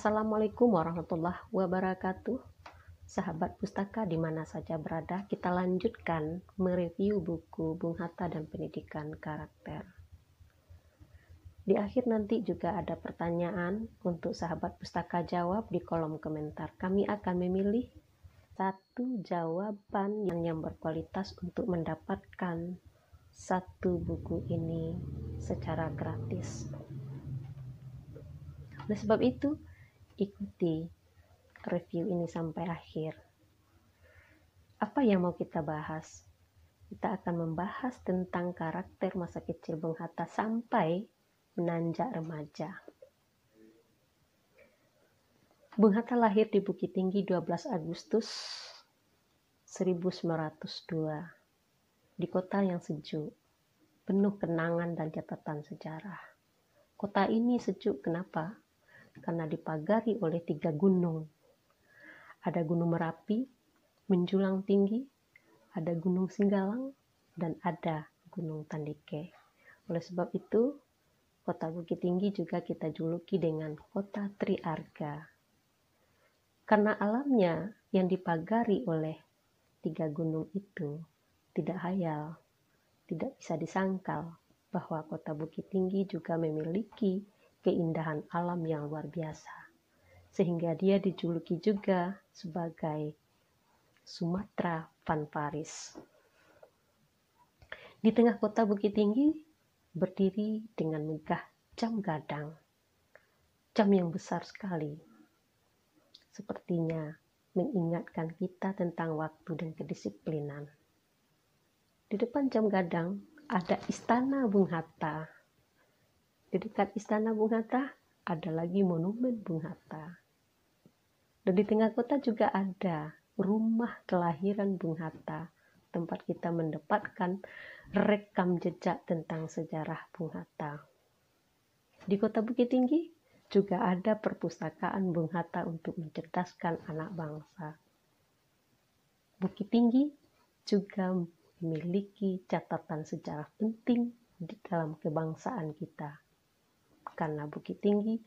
Assalamualaikum warahmatullahi wabarakatuh. Sahabat pustaka di mana saja berada, kita lanjutkan mereview buku Bung Hatta dan Pendidikan Karakter. Di akhir nanti juga ada pertanyaan untuk sahabat pustaka jawab di kolom komentar. Kami akan memilih satu jawaban yang berkualitas untuk mendapatkan satu buku ini secara gratis. Oleh sebab itu, ikuti review ini sampai akhir. Apa yang mau kita bahas? Kita akan membahas tentang karakter masa kecil Bung Hatta sampai menanjak remaja. Bung Hatta lahir di Bukit Tinggi 12 Agustus 1902, di kota yang sejuk, penuh kenangan dan catatan sejarah. Kota ini sejuk kenapa? Karena dipagari oleh 3 gunung. Ada Gunung Merapi, menjulang tinggi, ada Gunung Singgalang, dan ada Gunung Tandike. Oleh sebab itu, kota Bukit Tinggi juga kita juluki dengan kota Triarga. Karena alamnya yang dipagari oleh 3 gunung itu tidak hayal, tidak bisa disangkal bahwa kota Bukit Tinggi juga memiliki keindahan alam yang luar biasa. Sehingga dia dijuluki juga sebagai Sumatera Van Paris. Di tengah kota Bukit Tinggi berdiri dengan megah jam gadang. Jam yang besar sekali. Sepertinya mengingatkan kita tentang waktu dan kedisiplinan. Di depan jam gadang ada Istana Bung Hatta. Di dekat Istana Bung Hatta ada lagi monumen Bung Hatta. Dan di tengah kota juga ada rumah kelahiran Bung Hatta, tempat kita mendapatkan rekam jejak tentang sejarah Bung Hatta. Di kota Bukit Tinggi juga ada perpustakaan Bung Hatta untuk mencerdaskan anak bangsa. Bukit Tinggi juga memiliki catatan sejarah penting di dalam kebangsaan kita. Karena Bukit Tinggi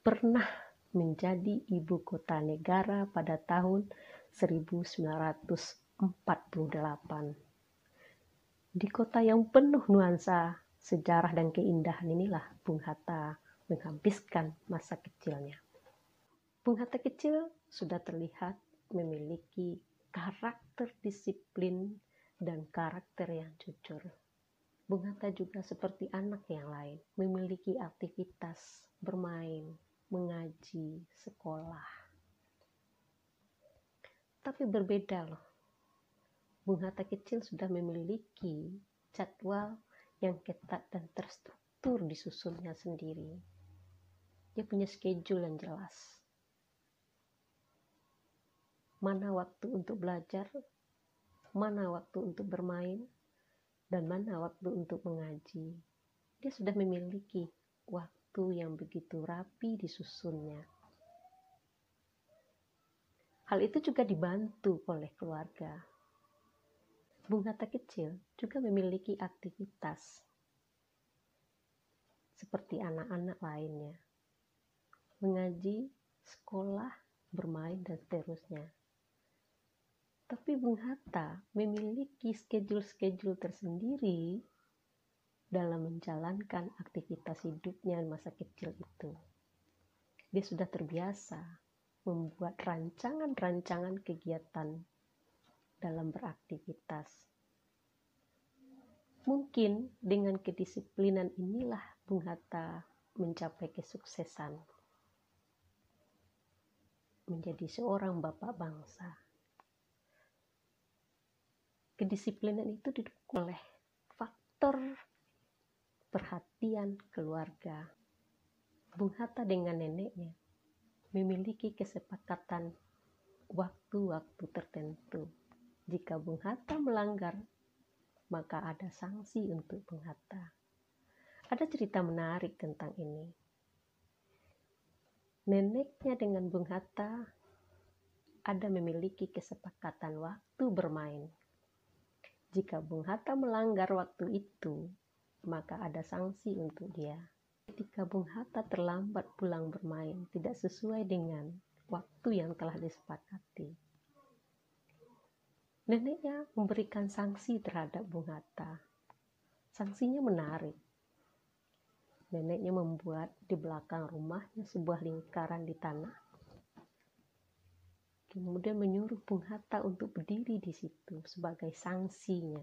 pernah menjadi ibu kota negara pada tahun 1948. Di kota yang penuh nuansa sejarah dan keindahan inilah Bung Hatta menghabiskan masa kecilnya. Bung Hatta kecil sudah terlihat memiliki karakter disiplin dan karakter yang jujur. Bung Hatta juga seperti anak yang lain, memiliki aktivitas bermain, mengaji, sekolah. Tapi berbeda loh. Bung Hatta kecil sudah memiliki jadwal yang ketat dan terstruktur disusunnya sendiri. Dia punya schedule yang jelas. Mana waktu untuk belajar, mana waktu untuk bermain, dan mana waktu untuk mengaji. Dia sudah memiliki waktu yang begitu rapi disusunnya. Hal itu juga dibantu oleh keluarga. Bung Hatta kecil juga memiliki aktivitas seperti anak-anak lainnya. Mengaji, sekolah, bermain, dan seterusnya. Tapi Bung Hatta memiliki schedule-schedule tersendiri dalam menjalankan aktivitas hidupnya masa kecil itu. Dia sudah terbiasa membuat rancangan-rancangan kegiatan dalam beraktivitas. Mungkin dengan kedisiplinan inilah Bung Hatta mencapai kesuksesan menjadi seorang bapak bangsa. Kedisiplinan itu didukung oleh faktor perhatian keluarga. Bung Hatta dengan neneknya memiliki kesepakatan waktu-waktu tertentu. Jika Bung Hatta melanggar, maka ada sanksi untuk Bung Hatta. Ada cerita menarik tentang ini. Neneknya dengan Bung Hatta ada memiliki kesepakatan waktu bermain. Jika Bung Hatta melanggar waktu itu, maka ada sanksi untuk dia. Ketika Bung Hatta terlambat pulang bermain, tidak sesuai dengan waktu yang telah disepakati, neneknya memberikan sanksi terhadap Bung Hatta. Sanksinya menarik. Neneknya membuat di belakang rumahnya sebuah lingkaran di tanah. Kemudian menyuruh Bung Hatta untuk berdiri di situ sebagai sanksinya,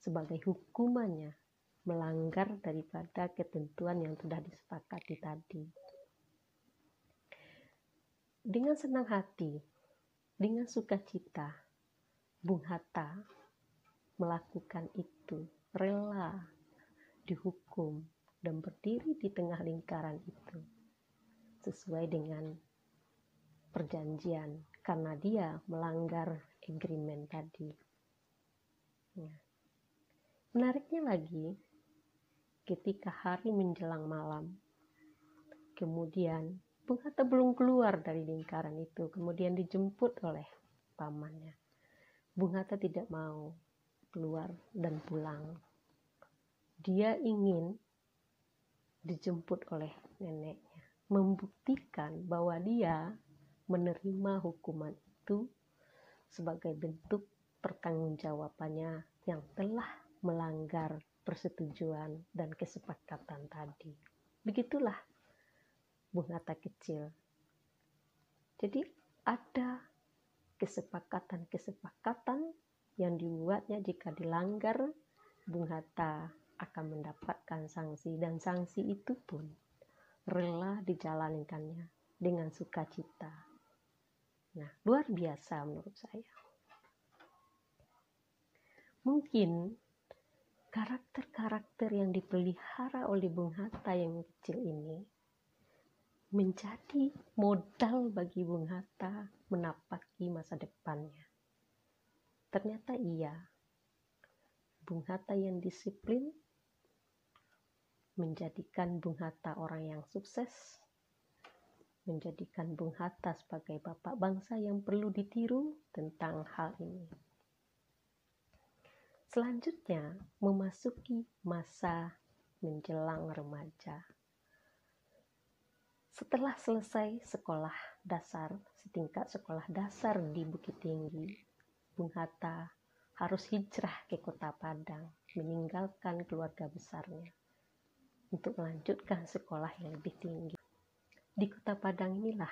sebagai hukumannya, melanggar daripada ketentuan yang sudah disepakati tadi. Dengan senang hati, dengan sukacita, Bung Hatta melakukan itu, rela dihukum dan berdiri di tengah lingkaran itu sesuai dengan perjanjian karena dia melanggar agreement tadi. Ya. Menariknya lagi, ketika hari menjelang malam, kemudian Bung Hatta belum keluar dari lingkaran itu, kemudian dijemput oleh pamannya. Bung Hatta tidak mau keluar dan pulang. Dia ingin dijemput oleh neneknya, membuktikan bahwa dia menerima hukuman itu sebagai bentuk pertanggungjawabannya yang telah melanggar persetujuan dan kesepakatan tadi. Begitulah Bung Hatta kecil. Jadi ada kesepakatan-kesepakatan yang dibuatnya jika dilanggar, Bung Hatta akan mendapatkan sanksi, dan sanksi itu pun rela dijalankannya dengan sukacita. Nah, luar biasa menurut saya. Mungkin karakter-karakter yang dipelihara oleh Bung Hatta yang kecil ini menjadi modal bagi Bung Hatta menapaki masa depannya. Ternyata iya, Bung Hatta yang disiplin menjadikan Bung Hatta orang yang sukses, menjadikan Bung Hatta sebagai bapak bangsa yang perlu ditiru tentang hal ini. Selanjutnya, memasuki masa menjelang remaja. Setelah selesai sekolah dasar, setingkat sekolah dasar di Bukit Tinggi, Bung Hatta harus hijrah ke Kota Padang, meninggalkan keluarga besarnya untuk melanjutkan sekolah yang lebih tinggi. Di Kota Padang inilah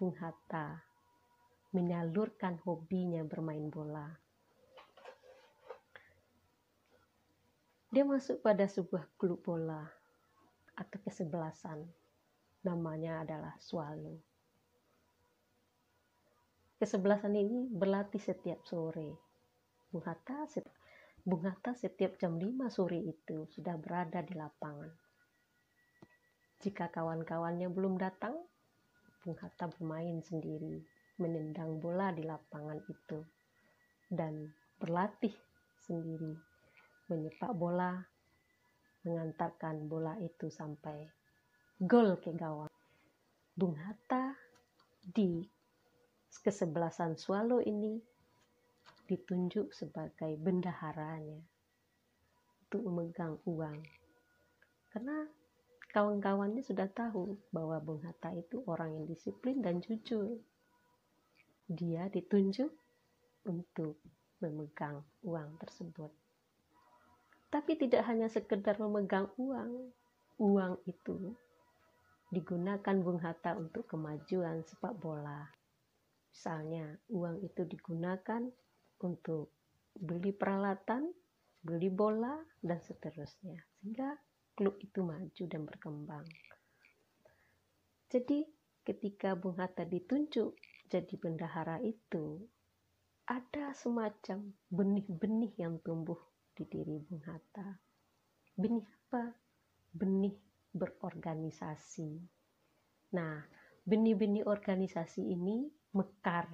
Bung Hatta menyalurkan hobinya bermain bola. Dia masuk pada sebuah klub bola atau kesebelasan. Namanya adalah Swallow. Kesebelasan ini berlatih setiap sore. Bung Hatta setiap jam 5 sore itu sudah berada di lapangan. Jika kawan-kawannya belum datang, Bung Hatta bermain sendiri, menendang bola di lapangan itu, dan berlatih sendiri, menyepak bola, mengantarkan bola itu sampai gol ke gawang. Bung Hatta di kesebelasan Swallow ini ditunjuk sebagai bendaharanya untuk memegang uang. Karena kawan-kawannya sudah tahu bahwa Bung Hatta itu orang yang disiplin dan jujur. Dia ditunjuk untuk memegang uang tersebut. Tapi tidak hanya sekedar memegang uang. Uang itu digunakan Bung Hatta untuk kemajuan sepak bola. Misalnya, uang itu digunakan untuk beli peralatan, beli bola, dan seterusnya. Sehingga klub itu maju dan berkembang. Jadi, ketika Bung Hatta ditunjuk jadi bendahara itu, ada semacam benih-benih yang tumbuh di diri Bung Hatta. Benih apa? Benih berorganisasi. Nah, benih-benih organisasi ini mekar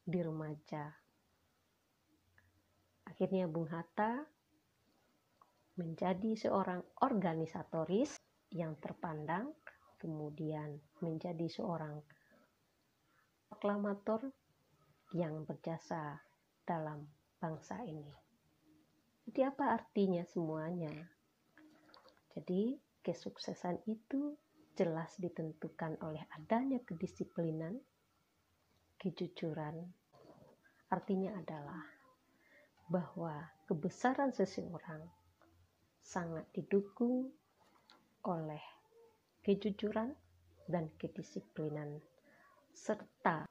di remaja. Akhirnya Bung Hatta menjadi seorang organisatoris yang terpandang, kemudian menjadi seorang proklamator yang berjasa dalam bangsa ini. Jadi apa artinya semuanya? Jadi Kesuksesan itu jelas ditentukan oleh adanya kedisiplinan, kejujuran. Artinya adalah bahwa kebesaran seseorang sangat didukung oleh kejujuran dan kedisiplinan, serta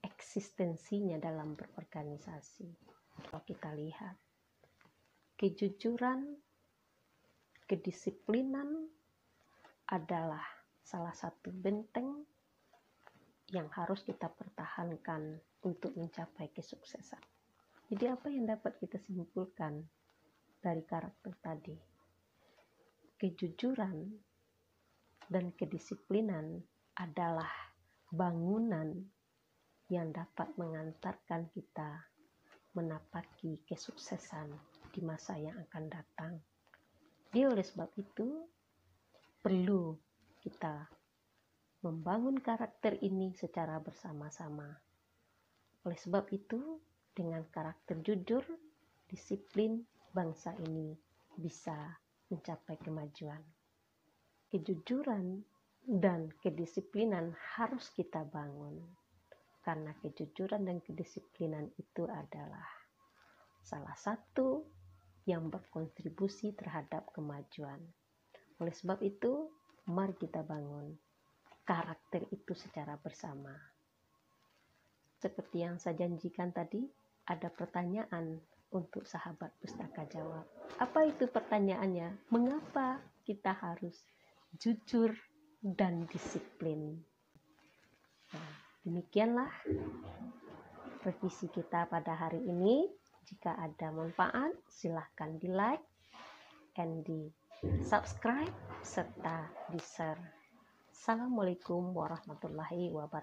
eksistensinya dalam berorganisasi. Kalau kita lihat, kejujuran, kedisiplinan adalah salah satu benteng yang harus kita pertahankan untuk mencapai kesuksesan. Jadi apa yang dapat kita simpulkan dari karakter tadi? Kejujuran dan kedisiplinan adalah bangunan yang dapat mengantarkan kita menapaki kesuksesan di masa yang akan datang. Jadi oleh sebab itu, perlu kita membangun karakter ini secara bersama-sama. Oleh sebab itu, dengan karakter jujur, disiplin, bangsa ini bisa mencapai kemajuan. Kejujuran dan kedisiplinan harus kita bangun, karena kejujuran dan kedisiplinan itu adalah salah satu yang berkontribusi terhadap kemajuan. Oleh sebab itu, mari kita bangun karakter itu secara bersama. Seperti yang saya janjikan tadi, ada pertanyaan untuk sahabat Pustaka Jawab. Apa itu pertanyaannya? Mengapa kita harus jujur dan disiplin? Nah, demikianlah revisi kita pada hari ini. Jika ada manfaat, silahkan di like and di subscribe serta di share. Assalamualaikum warahmatullahi wabarakatuh.